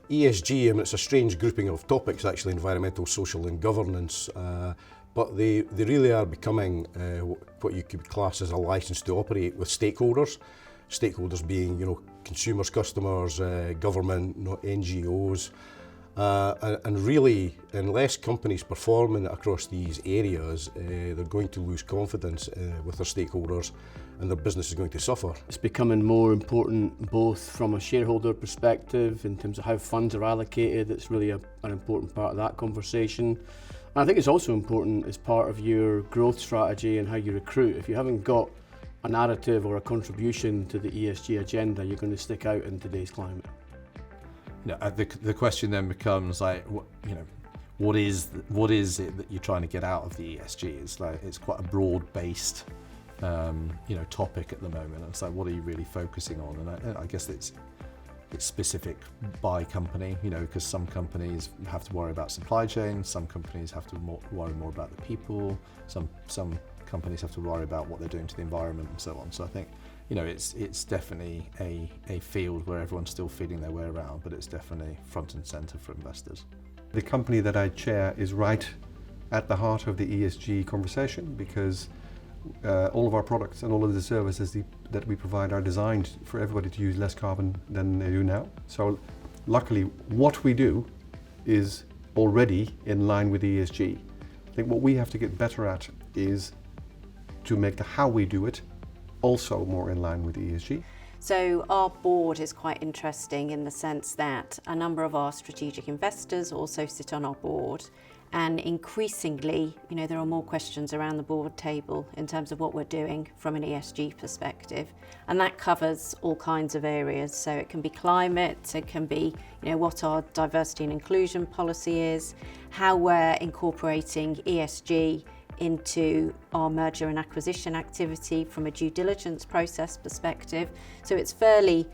ESG, and it's a strange grouping of topics actually, environmental, social and governance, but they really are becoming what you could class as a license to operate with stakeholders. Stakeholders being, consumers, customers, government, NGOs, and really, unless companies performing across these areas, they're going to lose confidence with their stakeholders, and their business is going to suffer. It's becoming more important both from a shareholder perspective in terms of how funds are allocated. It's really an important part of that conversation. And I think it's also important as part of your growth strategy and how you recruit. If you haven't got a narrative or a contribution to the ESG agenda, you're going to stick out in today's climate. The question then becomes like, what is it that you're trying to get out of the ESG? It's quite a broad-based topic at the moment. It's like, what are you really focusing on? And I guess it's specific by company, because some companies have to worry about supply chain, some companies have to worry more about the people, some companies have to worry about what they're doing to the environment and so on. So I think, it's definitely a field where everyone's still feeling their way around, but it's definitely front and center for investors. The company that I chair is right at the heart of the ESG conversation, because all of our products and all of the services that we provide are designed for everybody to use less carbon than they do now. So luckily, what we do is already in line with ESG. I think what we have to get better at is to make the how we do it also more in line with ESG. So our board is quite interesting in the sense that a number of our strategic investors also sit on our board, and increasingly, there are more questions around the board table in terms of what we're doing from an ESG perspective, and that covers all kinds of areas. So it can be climate, it can be what our diversity and inclusion policy is, how we're incorporating ESG into our merger and acquisition activity from a due diligence process perspective. So it's fairly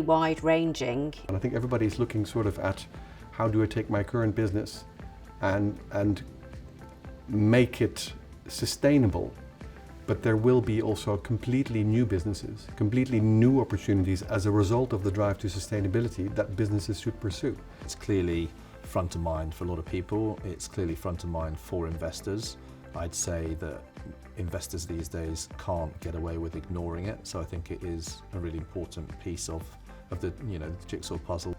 wide ranging. And I think everybody's looking sort of at how do I take my current business and make it sustainable, but there will be also completely new businesses, completely new opportunities as a result of the drive to sustainability that businesses should pursue. It's clearly front of mind for a lot of people. It's clearly front of mind for investors. I'd say that investors these days can't get away with ignoring it. So I think it is a really important piece of the jigsaw puzzle.